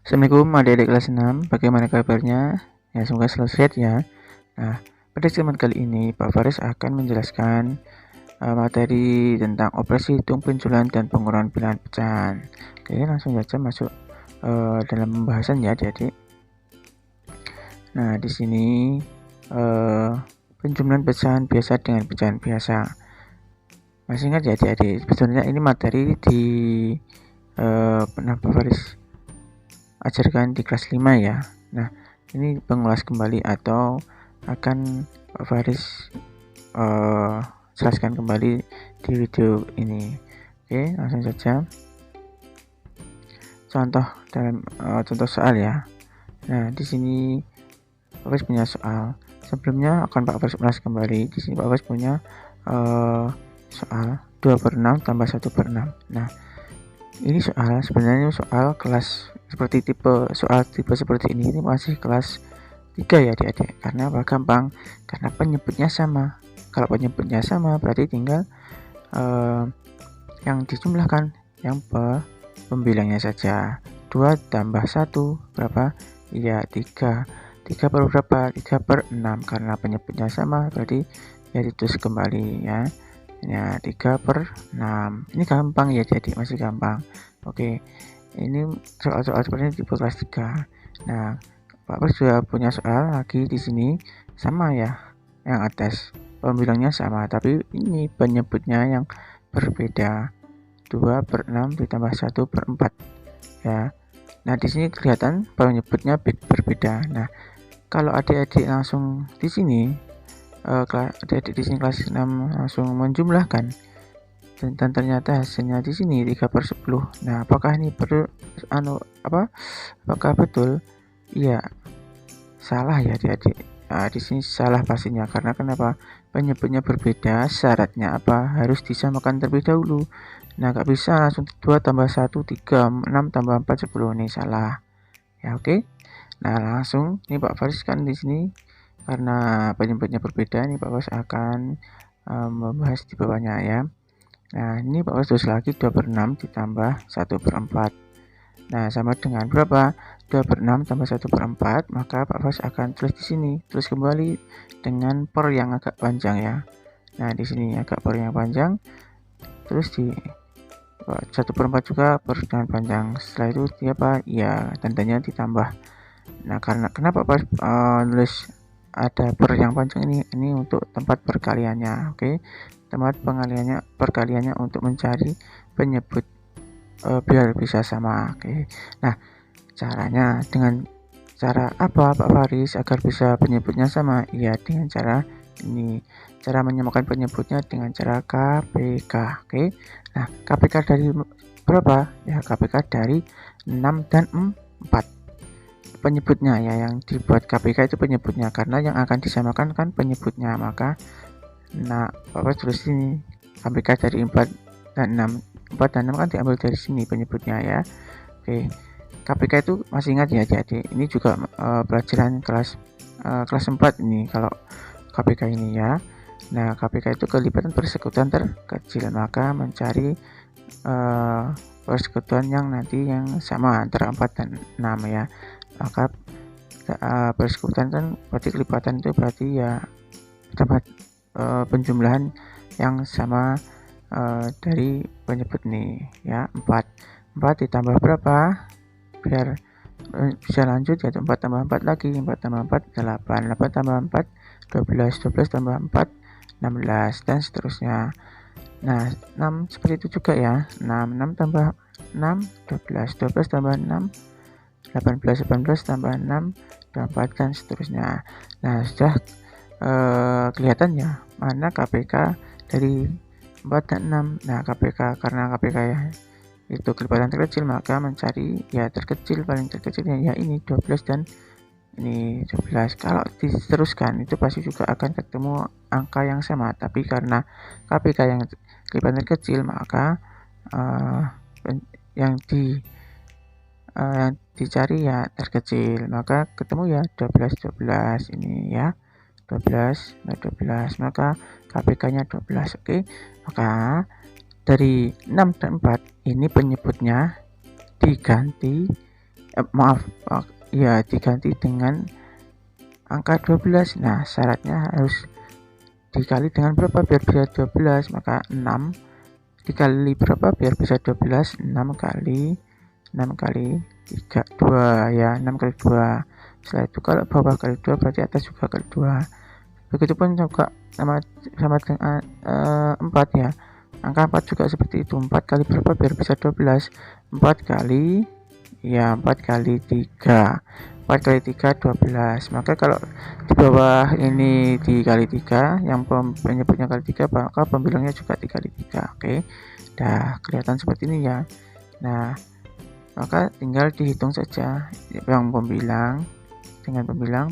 Assalamualaikum adik-adik kelas 6, bagaimana kabarnya? Ya, semoga selalu sehat ya. Nah, pada kesempatan kali ini Pak Faris akan menjelaskan materi tentang operasi hitung penjualan dan pengurangan pilihan pecahan. Oke, langsung saja masuk dalam pembahasan ya adik-adik. Nah, di sini penjumlahan pecahan biasa dengan pecahan biasa. Masih ingat ya adik-adik, sebetulnya ini materi di pernah Pak Faris ajarkan di kelas 5 ya. Nah, ini pengulas kembali atau akan Pak Faris jelaskan kembali di video ini. Oke, langsung saja. Contoh dalam contoh soal ya. Nah, di sini Pak Faris punya soal. Sebelumnya akan Pak Faris ulas kembali. Di sini Pak Faris punya soal 2/6 tambah 1/6. Nah, ini soal sebenarnya soal kelas seperti tipe seperti ini masih kelas 3 ya adik-adik. Karena apa? Gampang, karena penyebutnya sama. Kalau penyebutnya sama berarti tinggal yang dijumlahkan yang pembilangnya saja. 2 tambah 1 berapa? Ya 3. 3 per berapa? 3/6. Karena penyebutnya sama berarti ya ditulis kembali ya. Ya 3/6. Ini gampang ya jadi masih gampang. Oke, ini soal-soal seperti ini tipe kelas 3. Nah, Pak Pers sudah punya soal lagi di sini sama ya, yang atas pembilangnya sama, tapi ini penyebutnya yang berbeda. 2/6 ditambah 1/4 ya. Nah, di sini kelihatan penyebutnya berbeda. Nah, kalau adik-adik langsung di sini adik-adik di sini kelas 6 langsung menjumlahkan dan ternyata hasilnya di sini 3/10. Nah, apakah ini perlu apakah betul? Iya, salah ya adik-adik. Nah, di sini salah pastinya karena kenapa? Penyebutnya berbeda, syaratnya apa? Harus disamakan terlebih dahulu. Nah, nggak bisa langsung 2 tambah 1 3, 6 tambah 4 10. Ini salah. Ya, oke. Nah, langsung ini Pak Faris kan di sini karena penyebutnya berbeda, ini Pak Faris akan membahas di bawahnya ya. Nah, ini Pak Faris tulis lagi 2/6 ditambah 1/4. Nah, sama dengan berapa? 2/6 tambah 1/4, maka Pak Faris akan tulis di sini. Tulis kembali dengan per yang agak panjang ya. Nah, di sini agak per yang panjang. Terus di 1/4 juga per dengan panjang. Setelah itu dia apa? Ya, tandanya ditambah. Nah, karena kenapa Pak Faris nulis ada per yang panjang ini untuk tempat perkaliannya, oke? Tempat perkaliannya untuk mencari penyebut biar bisa sama. Oke. Nah, caranya dengan cara apa Pak Faris agar bisa penyebutnya sama? Ya, dengan cara ini. Cara menyamakan penyebutnya dengan cara KPK. Oke. Nah, KPK dari berapa? Ya, KPK dari 6 dan 4. Penyebutnya ya, yang dibuat KPK itu penyebutnya karena yang akan disamakan kan penyebutnya. Maka Pak Faris tulis ini KPK dari 4 dan 6. 4 dan 6 kan diambil dari sini penyebutnya ya. Oke, KPK itu masih ingat ya adik-adik, ini juga pelajaran kelas 4 ini kalau KPK ini ya. Nah, KPK itu kelipatan persekutuan terkecil, maka mencari persekutuan yang nanti yang sama antara 4 dan 6 ya. Maka persekutuan kan berarti kelipatan itu berarti ya dapat penjumlahan yang sama dari penyebut nih ya. 4 ditambah berapa biar bisa lanjut ya, 4 tambah 4 lagi, 4 tambah 4 8, 8 tambah 4 12, 12 tambah 4 16 dan seterusnya. Nah, 6 seperti itu juga ya. 6 tambah 6 12, 12 tambah 6 18, 18 tambah 6 24 dan seterusnya. Nah, sudah kelihatan ya mana KPK dari 4 dan 6. Nah, KPK karena KPK ya itu kelipatan terkecil, maka mencari ya terkecil, paling terkecilnya ya ini 12 dan ini 12. Kalau diteruskan itu pasti juga akan ketemu angka yang sama, tapi karena KPK yang kelipatan terkecil maka yang dicari ya terkecil, maka ketemu ya 12 12 ini ya. 12 maka KPK-nya 12. Oke. Maka dari 6 dan 4 ini penyebutnya diganti ya diganti dengan angka 12. Nah, syaratnya harus dikali dengan berapa biar bisa 12, maka 6 dikali berapa biar bisa 12, 6 kali 3, 2 ya, 6 kali 2. Setelah itu kalau bawah kali 2 berarti atas juga kali 2. Begitupun juga sama dengan 4 ya. Angka 4 juga seperti itu. 4 kali berapa biar bisa 12? 4 kali 3. 4 kali 3 12. Maka kalau di bawah ini dikali 3, yang penyebutnya kali 3, maka pembilangnya juga dikali 3. Oke. Nah, kelihatan seperti ini ya. Nah, maka tinggal dihitung saja yang pembilang dengan pembilang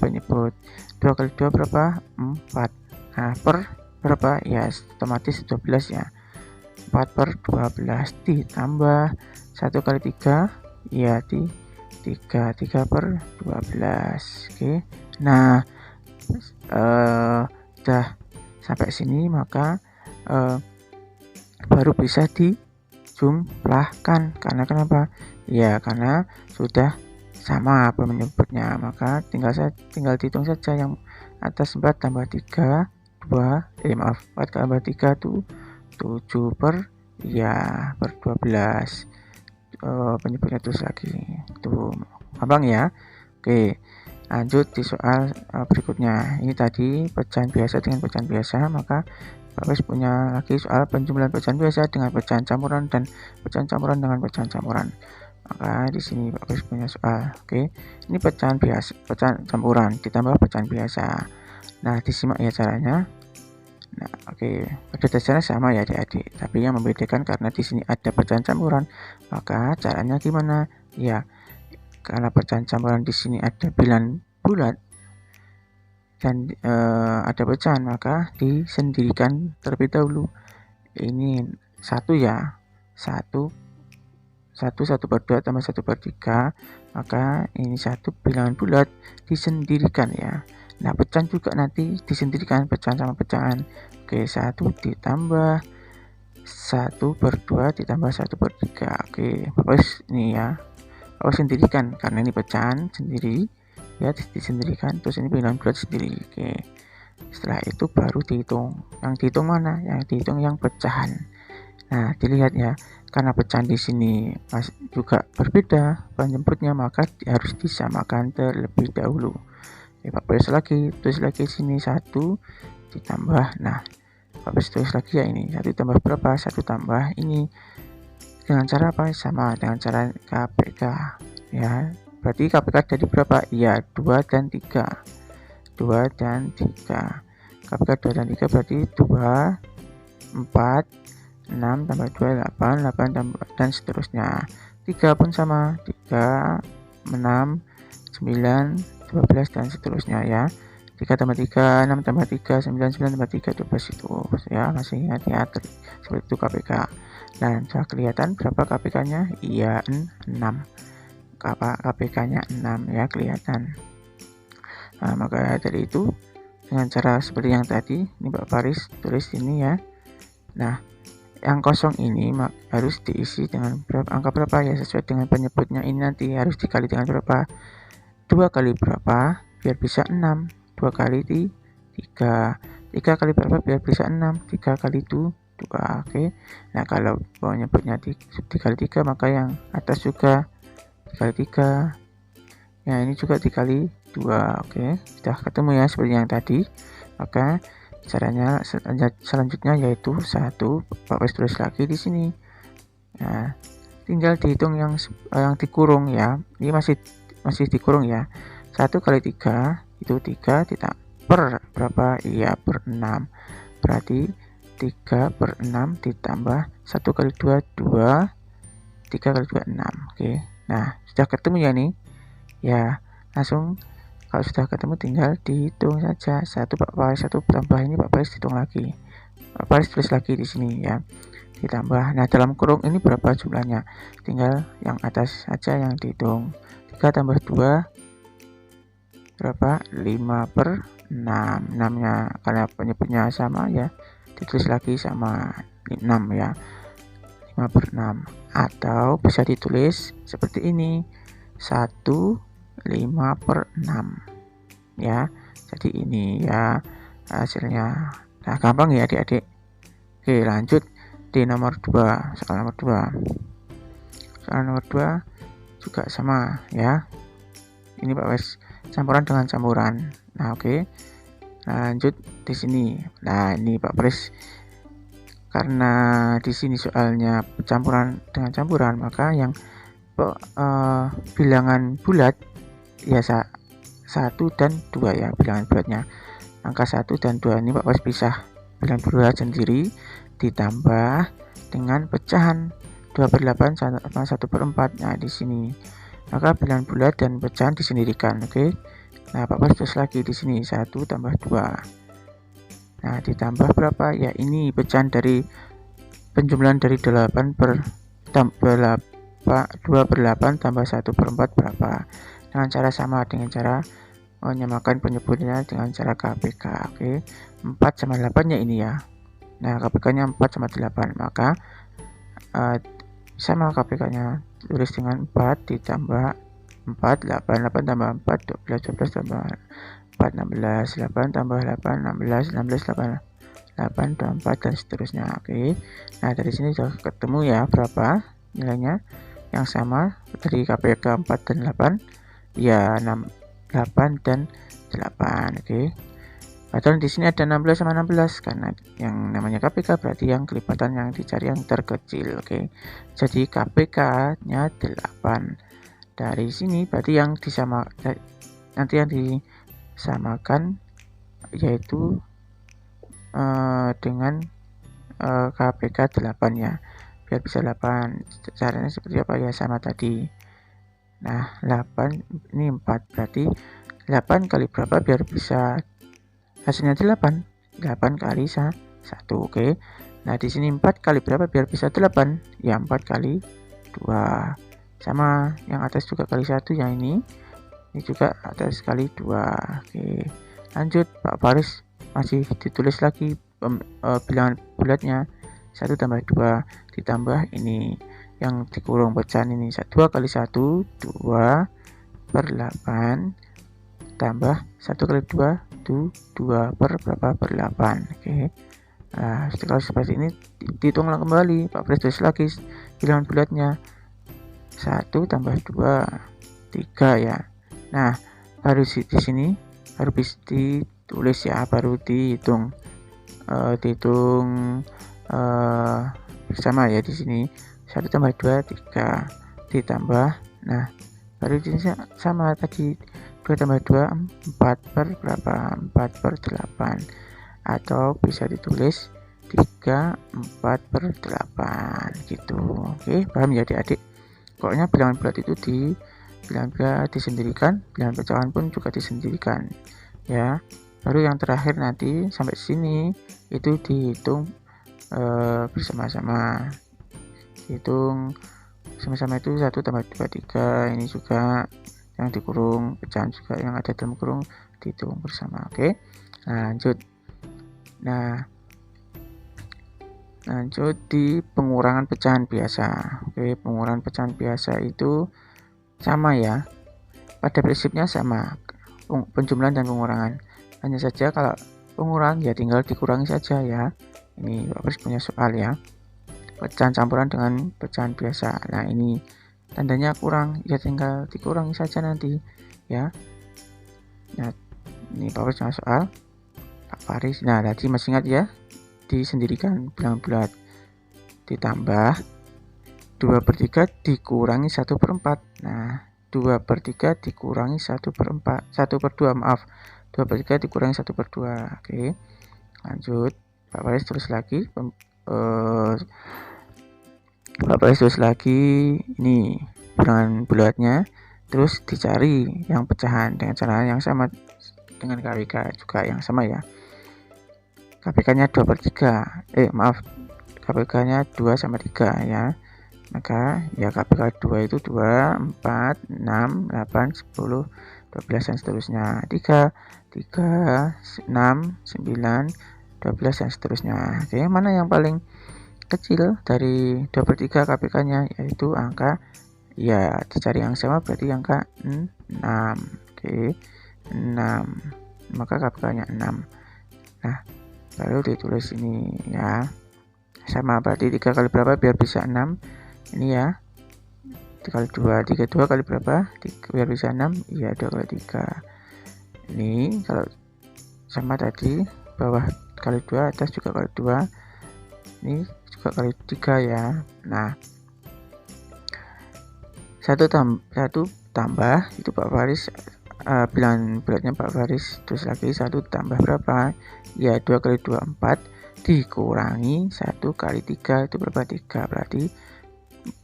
penyebut. 2 kali 2 berapa? 4. Nah, per berapa? Ya, otomatis 12 ya. 4 per 12 ditambah 1 kali 3 ya 3 per 12. Oke. Nah, sudah sampai sini maka baru bisa dijumlahkan. Karena kenapa? Ya, karena sudah sama penyebutnya, maka tinggal dihitung saja yang atas 4 tambah 3 4 tambah 3 itu 7 per 12. Penyebutnya terus lagi itu gampang ya. Oke, lanjut di soal berikutnya. Ini tadi pecahan biasa dengan pecahan biasa, maka Pak Wes punya lagi soal penjumlahan pecahan biasa dengan pecahan campuran dan pecahan campuran dengan pecahan campuran. Maka di sini Pak Wes punya soal. Oke, ini pecahan biasa, pecahan campuran ditambah pecahan biasa. Nah, disimak ya caranya. Nah, oke, pada dasarnya sama ya adik-adik, tapi yang membedakan karena di sini ada pecahan campuran, maka caranya gimana? Ya, karena pecahan campuran di sini ada bilangan bulat dan ada pecahan, maka disendirikan terlebih dahulu. Ini 1 ya, 1 per 2 tambah 1 per 3, maka ini 1 bilangan bulat disendirikan ya. Nah, pecahan juga nanti disendirikan, pecahan sama pecahan. Oke, 1 ditambah 1 per 2 ditambah 1 per 3. Oke, Bapak ini ya, Bapak sendirikan karena ini pecahan sendiri ya, disendirikan, terus ini bilangan bulat sendiri. Oke, setelah itu baru dihitung. Yang dihitung mana? Yang dihitung yang pecahan. Nah, dilihat ya, karena pecahan di sini juga berbeda penyebutnya, maka harus disamakan terlebih dahulu. Ya, Pak tulis lagi sini 1 ditambah, nah Pak tulis lagi ya, ini 1 tambah berapa? 1 tambah ini dengan cara apa? Sama dengan cara KPK ya. Berarti KPK jadi berapa? Ya, 2 dan 3. KPK 2 dan 3 berarti 2 4 6 tambah 2 8 tambah dan seterusnya. 3 pun sama, 3 6 9 12 dan seterusnya ya. 3 tambah 3 6 tambah 3 9 tambah 3 12 itu ya, masih hati-hati seperti itu KPK. Dan sudah kelihatan berapa KPK-nya? Iya, 6. KPK-nya 6 ya, kelihatan. Nah, maka dari itu dengan cara seperti yang tadi, ini Pak Faris tulis ini ya. Nah, yang kosong ini harus diisi dengan angka berapa ya, sesuai dengan penyebutnya. Ini nanti harus dikali dengan berapa? 2 kali berapa biar bisa 6? 2 kali 3. 3 kali berapa biar bisa 6? 3 kali 2. Oke. Nah, kalau penyebutnya dikali 3, maka yang atas juga dikali 3. Ya, ini juga dikali 2. Oke, sudah ketemu ya seperti yang tadi. Maka caranya selanjutnya yaitu 1, Pak Wes tulis lagi di sini. Nah, tinggal dihitung yang dikurung ya. Ini masih dikurung ya. 1 kali 3 itu 3 tidak per berapa? Iya, per 6. Berarti 3 per 6 ditambah 1 kali 2 2, 3 kali 2 6. Oke. Nah, sudah ketemu ya nih. Ya, langsung kalau sudah ketemu tinggal dihitung saja. 1 Pak Faris, 1 tambah ini Pak Faris hitung lagi. Pak Faris tulis lagi di sini ya. Ditambah. Nah, dalam kurung ini berapa jumlahnya? Tinggal yang atas saja yang dihitung. 3 tambah 2 berapa? 5 per 6. 6-nya karena penyebutnya sama ya, ditulis lagi sama 6 ya. 5/6, atau bisa ditulis seperti ini, 1 5/6 ya. Jadi ini ya hasilnya. Nah, gampang ya adik-adik. Oke, lanjut di nomor 2, soal nomor 2. Soal nomor 2 juga sama ya. Ini Pak Wes, campuran dengan campuran. Nah, oke. Lanjut di sini. Nah, ini Pak Pres, karena di sini soalnya campuran dengan campuran, maka yang bilangan bulat ya 1 dan 2 ya, bilangan bulatnya. Angka 1 dan 2 ini Pak Pres pisah bilangan bulat sendiri ditambah dengan pecahan 2/8 sama 1/4. Nah, di sini. Maka bilangan bulat dan pecahan disendirikan, oke. Nah, Pak Pres terus lagi di sini 1 tambah 2. Nah, ditambah berapa? Ya, ini pecahan dari penjumlahan dari 2/8 tambah 1/4 berapa? Dengan cara sama, dengan cara menyamakan penyebutannya dengan cara KPK. Oke. 4 sama 8 ya ini ya. Nah, KPK-nya 4 sama 8. Maka sama KPK-nya tulis dengan 4 ditambah 4, 8 tambah 4, 12 tambah 4, 16, 8 tambah 8, 16, 8, 24 dan seterusnya. Oke. Nah, dari sini sudah ketemu ya berapa nilainya yang sama dari KPK 4 dan 8 ya, 8 dan 8. Oke. Padahal di sini ada 16 sama 16 karena yang namanya KPK berarti yang kelipatan yang dicari yang terkecil. Oke. Jadi KPK-nya 8. Dari sini berarti yang nanti yang disamakan yaitu dengan KPK 8 ya, biar bisa 8. Caranya seperti apa ya, sama tadi. Nah, 8 ini 4, berarti 8 kali berapa biar bisa hasilnya 8? 8 kali 1, oke. Nah, di sini 4 kali berapa biar bisa 8? Ya, 4 kali 2. Sama yang atas juga kali 1 yang ini juga atas kali 2. Oke. Lanjut Pak Faris, masih ditulis lagi bilangan bulatnya 1 tambah 2 ditambah ini yang dikurung pecahan ini 2 kali 1 2/8 tambah 1 kali 2 itu 2/8. Oke. Nah, kalau seperti ini dihitung kembali Pak Pres, tulis lagi bilangan bulatnya 1 tambah 2 3 ya. Nah, baru di sini baru bisa ditulis ya, baru dihitung bersama ya. Di sini 1 tambah 2 3 ditambah, nah baru di sini sama tadi 2 tambah 2 4/berapa? 4/8, atau bisa ditulis 3 4/8 gitu. Oke, paham ya adik-adik? Pokoknya bilangan bulat itu bilangan bulat disendirikan, bilangan pecahan pun juga disendirikan ya. Baru yang terakhir nanti sampai sini itu dihitung bersama-sama. Hitung sama-sama itu 1 tambah 2 3. Ini juga yang dikurung pecahan juga yang ada dalam kurung dihitung bersama. Oke. Nah, lanjut di pengurangan pecahan biasa. Oke, pengurangan pecahan biasa itu sama ya. Pada prinsipnya sama, penjumlahan dan pengurangan. Hanya saja kalau pengurangan ya tinggal dikurangi saja ya. Ini Pak Pres punya soal ya. Pecahan campuran dengan pecahan biasa. Nah, ini tandanya kurang, ya tinggal dikurangi saja nanti ya. Nah, ini Pak Pres punya soal Pak Faris. Nah, tadi masih ingat ya, disendirikan bilangan bulat ditambah 2/3 dikurangi 1/4. Nah, 2/3 dikurangi 1/4, 1/2 maaf, 2/3 dikurangi 1/2. Oke, lanjut Pak Faris terus lagi ini bilangan bulatnya, terus dicari yang pecahan dengan cara yang sama dengan KPK juga yang sama ya. KPK-nya 2/3, KPK-nya 2 sama 3 ya. Maka ya KPK 2 itu 2, 4, 6, 8, 10, 12 dan seterusnya. 3, 6, 9, 12 dan seterusnya. Oke, mana yang paling kecil dari 2/3 KPK-nya, yaitu angka, ya dicari yang sama berarti angka 6. Oke, 6. Maka KPK-nya 6. Nah, baru ditulis ini ya. Sama berarti 3 kali berapa biar bisa 6? Ini ya. 3 kali 2. 2 kali berapa? 3, biar bisa 6. Iya, 2 kali 3. Ini kalau sama tadi, bawah kali 2, atas juga kali 2. Ini juga kali 3 ya. Nah, 1 tambah itu Pak Faris, bilangan bulatnya Pak Faris, terus lagi 1 tambah berapa? Ya 2 kali 2 4 dikurangi 1 kali 3 itu berapa? 3, berarti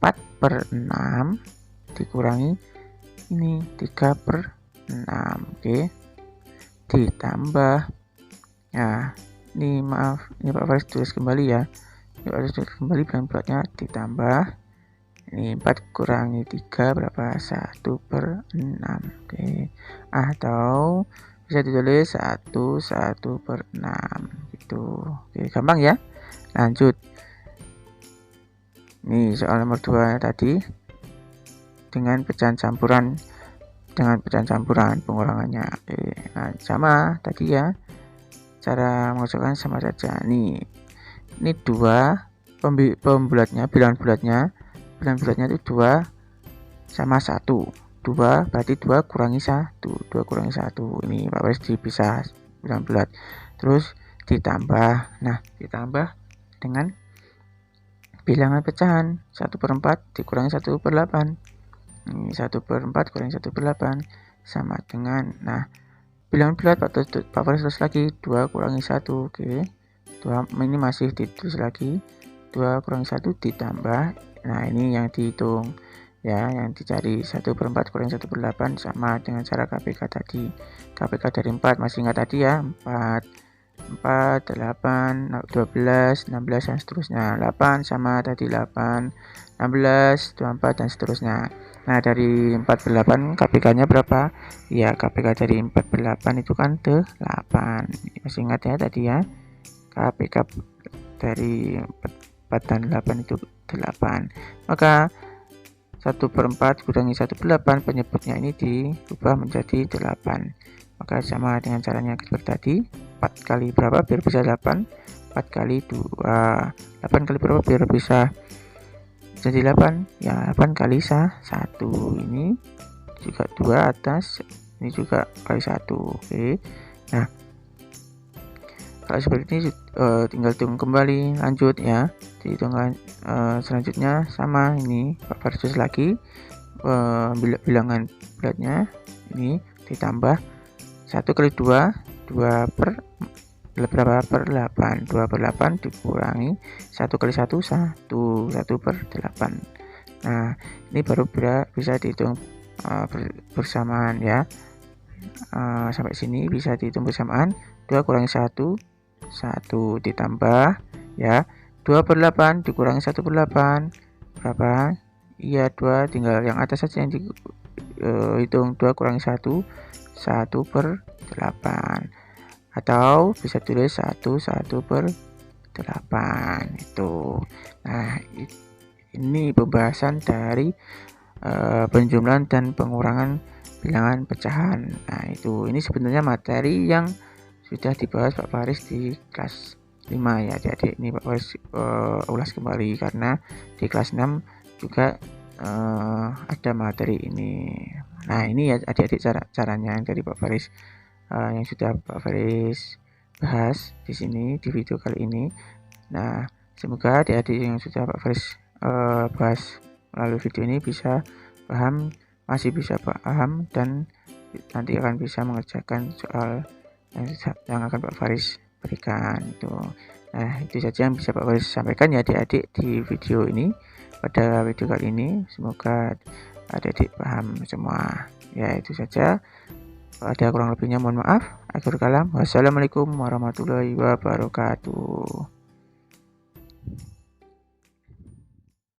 4/6 dikurangi ini 3/6. Oke, ditambah, nah ini maaf, ini Pak Faris tulis kembali ya, Pak Faris tulis kembali bilangan bulatnya ditambah ini 4 kurangi 3 berapa? 1/6. Oke, atau bisa ditulis 1/6 gitu. Oke, gampang ya. Lanjut, ini soal nomor 2 tadi dengan pecahan campuran pengurangannya. Oke, nah sama tadi ya, cara mengusulkan sama saja. Ini 2 pembulatnya, bilangan bulatnya itu 2 sama 1. 2 berarti 2 kurangi 1. 2 kurangi 1. Ini Pak Faris dipisah bilangan bulat. Terus ditambah. Nah, ditambah dengan bilangan pecahan 1/4 dikurangi 1/8. Ini 1/4 kurangi 1/8 sama dengan, nah bilangan bulat Pak Faris tulis lagi 2 kurangi 1. Oke, 2 ini masih ditulis lagi 2 kurangi 1 ditambah. Nah, ini yang dihitung ya, yang dicari 1/4 kurangi 1/8 sama dengan cara KPK tadi. KPK dari 4 masih ingat tadi ya, 4, 8, 12, 16 dan seterusnya. 8 sama tadi 8, 16, 24 dan seterusnya. Nah, dari 4/8 KPK-nya berapa? Ya, KPK dari 4/8 itu kan 8. Masih ingat ya tadi ya, KPK dari 4 dan 8 itu 8. Maka 1/4 kurangi 1/8 penyebutnya ini diubah menjadi 8. Maka sama dengan caranya seperti tadi. 4 kali berapa biar bisa 8? 4 kali 2. 8 kali berapa biar bisa jadi 8? Ya 8 kali 1. Ini juga 2 atas, ini juga kali 1. Oke. Nah, kalau seperti ini tinggal hitung kembali, lanjut ya. Dihitung selanjutnya sama ini Pak Faris lagi bilangan bulatnya ini ditambah 1 kali 2, 2 per berapa? Per 8. 2/8 dikurangi 1 kali 1, 1/8. Nah, ini baru bisa dihitung bersamaan ya. Sampai sini bisa dihitung bersamaan. 2 kurangi 1, 1 ditambah ya, 2/8 dikurangi 1/8 berapa? Iya 2, tinggal yang atas saja yang dihitung. 2 kurangi 1, 1/8, atau bisa tulis 1/8 itu. Nah, ini pembahasan dari penjumlahan dan pengurangan bilangan pecahan. Nah, ini sebenarnya materi yang sudah dibahas Pak Faris di kelas 5 ya adik-adik. Ini Pak Faris ulas kembali karena di kelas 6 juga ada materi ini. Nah, ini ya adik-adik caranya dari Pak Faris yang sudah Pak Faris bahas di sini di video kali ini. Nah, semoga adik-adik yang sudah Pak Faris bahas melalui video ini bisa paham, masih bisa paham, dan nanti akan bisa mengerjakan soal yang akan Pak Faris berikan itu. Nah, itu saja yang bisa Pak Faris sampaikan ya adik-adik di video ini. Pada video kali ini semoga adik-adik paham semua. Ya, itu saja. Ada kurang lebihnya mohon maaf. Akhir kalam, wassalamualaikum warahmatullahi wabarakatuh.